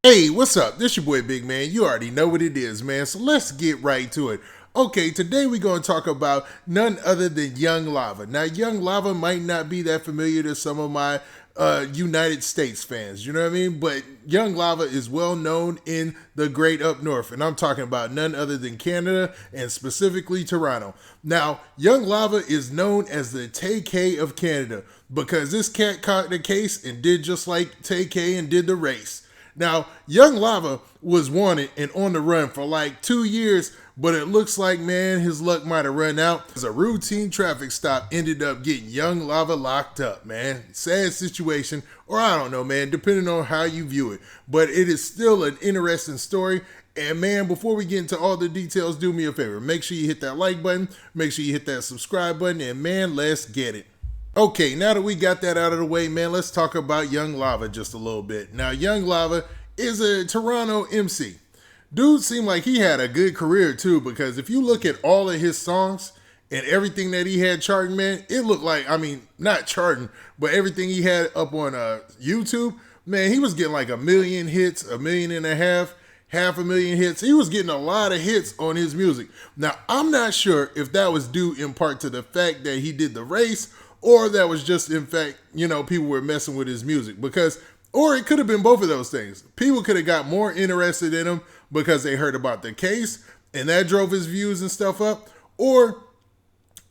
Hey, what's up? This your boy Big Man. You already know what it is, man. So let's get right to it. Okay, today we're going to talk about none other than Young Lava. Now, Young Lava might not be that familiar to some of my United States fans, you know what I mean? But Young Lava is well known in the great up north, and I'm talking about none other than Canada and specifically Toronto. Now, Young Lava is known as the Tay-K of Canada because this cat caught the case and did just like Tay-K and did the race. Now, Young Lava was wanted and on the run for like 2 years, but it looks like, man, his luck might have run out as a routine traffic stop ended up getting Young Lava locked up, man. Sad situation, or I don't know, man, depending on how you view it. But it is still an interesting story. And man, before we get into all the details, do me a favor. Make sure you hit that like button, make sure you hit that subscribe button, and man, let's get it. Okay, now that we got that out of the way, man, let's talk about Young Lava just a little bit. Now, Young Lava is a Toronto MC. Dude seemed like he had a good career too, because if you look at all of his songs and everything that he had charting, man, it looked like, I mean, not charting, but everything he had up on YouTube, man, he was getting like 1,000,000 hits, 1.5 million, half a million hits. He was getting a lot of hits on his music. Now, I'm not sure if that was due in part to the fact that he did the race or that was just, in fact, people were messing with his music or it could have been both of those things. People could have got more interested in him because they heard about the case and that drove his views and stuff up.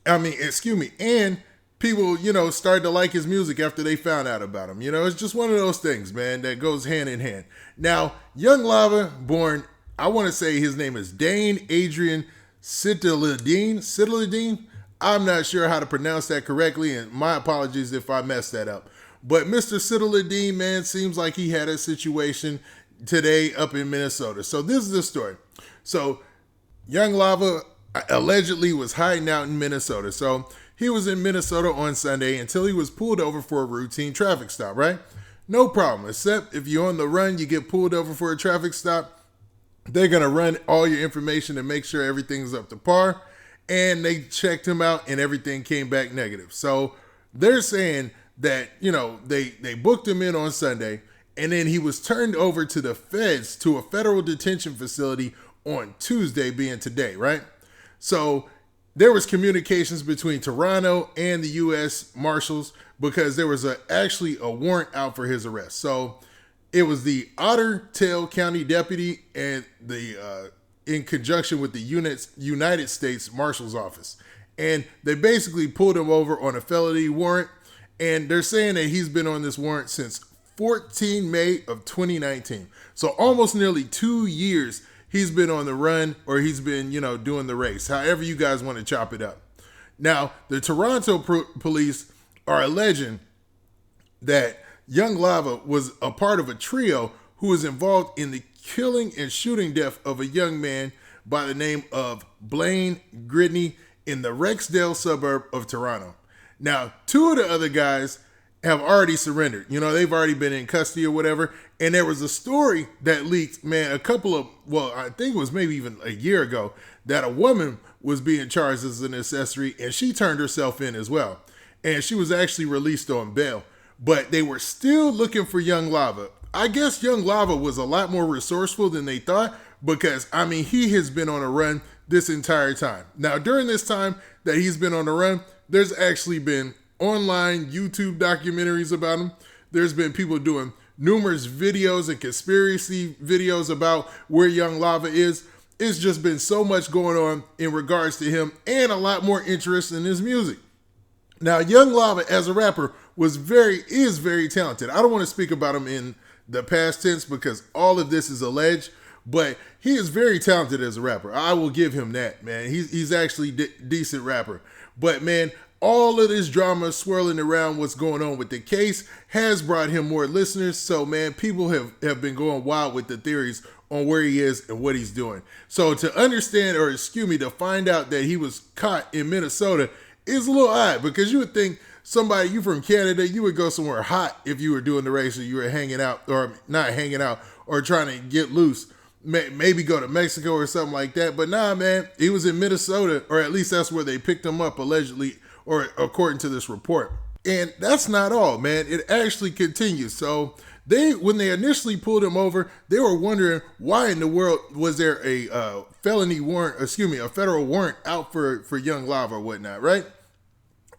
And people, started to like his music after they found out about him. It's just one of those things, man, that goes hand in hand. Now, Young Lava, born, I want to say his name is Dane Adrian Citadine. I'm not sure how to pronounce that correctly, and my apologies if I messed that up. But Mr. Citadine, man, seems like he had a situation today up in Minnesota. So this is the story. So Young Lava allegedly was hiding out in Minnesota. So he was in Minnesota on Sunday until he was pulled over for a routine traffic stop, right? No problem, except if you're on the run, you get pulled over for a traffic stop, they're going to run all your information and make sure everything's up to par. And they checked him out and everything came back negative. So they're saying that, they booked him in on Sunday and then he was turned over to the feds to a federal detention facility on Tuesday, being today, right? So there was communications between Toronto and the U.S. Marshals because there was actually a warrant out for his arrest. So it was the Otter Tail County deputy and the in conjunction with the United States Marshal's Office. And they basically pulled him over on a felony warrant. And they're saying that he's been on this warrant since 14 May of 2019. So almost nearly 2 years he's been on the run, or he's been, doing the race, however you guys want to chop it up. Now, the Toronto police are alleging that Young Lava was a part of a trio who was involved in the killing and shooting death of a young man by the name of Blaine Gridney in the Rexdale suburb of Toronto. Now, 2 of the other guys have already surrendered. They've already been in custody or whatever. And there was a story that leaked, man, I think it was maybe even a year ago, that a woman was being charged as an accessory and she turned herself in as well. And she was actually released on bail. But they were still looking for Young Lava. I guess Young Lava was a lot more resourceful than they thought because, he has been on a run this entire time. Now, during this time that he's been on a run, there's actually been online YouTube documentaries about him. There's been people doing numerous videos and conspiracy videos about where Young Lava is. It's just been so much going on in regards to him and a lot more interest in his music. Now, Young Lava as a rapper is very talented. I don't want to speak about him in the past tense because all of this is alleged, but he is very talented as a rapper. I will give him that, man. He's actually decent rapper. But man, all of this drama swirling around what's going on with the case has brought him more listeners. So man, people have been going wild with the theories on where he is and what he's doing. So to find out that he was caught in Minnesota is a little odd because you would think you from Canada, you would go somewhere hot if you were doing the race or you were hanging out or not hanging out or trying to get loose. Maybe go to Mexico or something like that. But nah, man, he was in Minnesota, or at least that's where they picked him up allegedly, or according to this report. And that's not all, man. It actually continues. So when they initially pulled him over, they were wondering why in the world was there a felony warrant, excuse me, a federal warrant out for Young Lava or whatnot, right?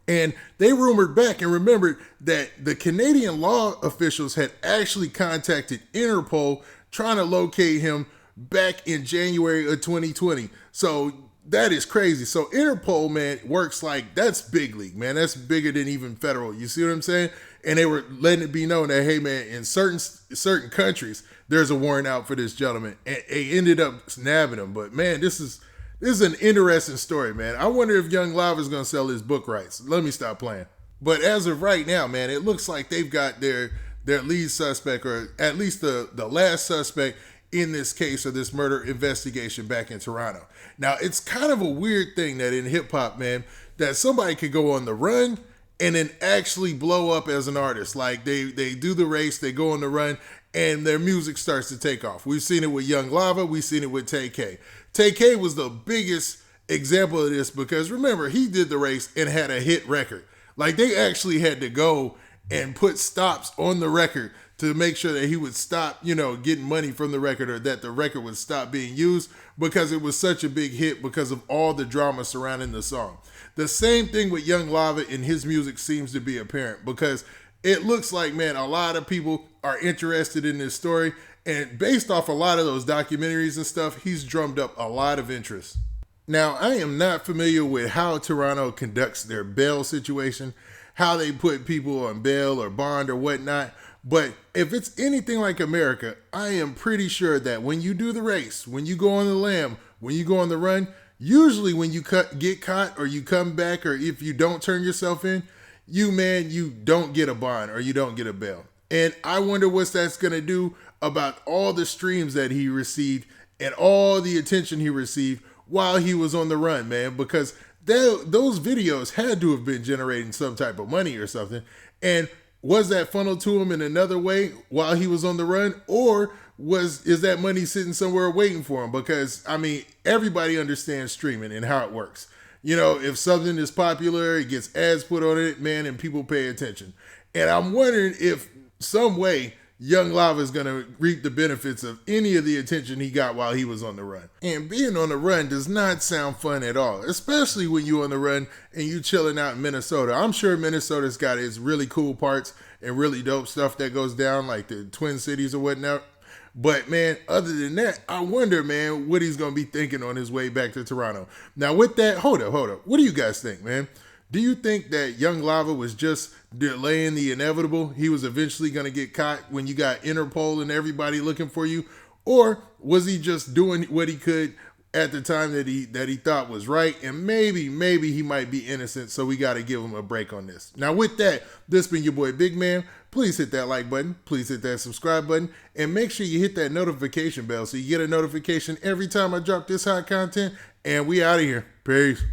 And they rumored back and remembered that the Canadian law officials had actually contacted Interpol trying to locate him back in January of 2020. So that is crazy. So Interpol, man, works like that's big league, man. That's bigger than even federal. You see what I'm saying? And they were letting it be known that, hey, man, in certain countries, there's a warrant out for this gentleman. And they ended up nabbing him. But man, this is an interesting story, man. I wonder if Young Lava is going to sell his book rights. Let me stop playing. But as of right now, man, it looks like they've got their lead suspect, or at least the last suspect in this case of this murder investigation back in Toronto. Now, it's kind of a weird thing that in hip hop, man, that somebody could go on the run and then actually blow up as an artist. Like they do the race, they go on the run, and their music starts to take off. We've seen it with Young Lava, we've seen it with Tay-K. Tay-K was the biggest example of this because remember, he did the race and had a hit record. Like they actually had to go and put stops on the record to make sure that he would stop, getting money from the record, or that the record would stop being used because it was such a big hit because of all the drama surrounding the song. The same thing with Young Lava, and his music seems to be apparent because it looks like, man, a lot of people are interested in this story, and based off a lot of those documentaries and stuff, he's drummed up a lot of interest. Now, I am not familiar with how Toronto conducts their bail situation, how they put people on bail or bond or whatnot. But if it's anything like America, I am pretty sure that when you do the race, when you go on the lam, when you go on the run, usually when you get caught or you come back, or if you don't turn yourself in, you don't get a bond or you don't get a bail. And I wonder what that's going to do about all the streams that he received and all the attention he received while he was on the run, man, because those videos had to have been generating some type of money or something. And was that funneled to him in another way while he was on the run, or is that money sitting somewhere waiting for him? Because I mean, everybody understands streaming and how it works. If something is popular, it gets ads put on it, man, and people pay attention. And I'm wondering if some way Young Lava is going to reap the benefits of any of the attention he got while he was on the run. And being on the run does not sound fun at all, especially when you're on the run and you chilling out in Minnesota. I'm sure Minnesota's got its really cool parts and really dope stuff that goes down, like the Twin Cities or whatnot. But man, other than that, I wonder, man, what he's going to be thinking on his way back to Toronto. Now with that, hold up. What do you guys think, man? Do you think that Young Lava was just delaying the inevitable? He was eventually going to get caught when you got Interpol and everybody looking for you? Or was he just doing what he could at the time that he thought was right? And maybe he might be innocent, so we got to give him a break on this. Now with that, this been your boy Big Man. Please hit that like button. Please hit that subscribe button. And make sure you hit that notification bell so you get a notification every time I drop this hot content. And we out of here. Peace.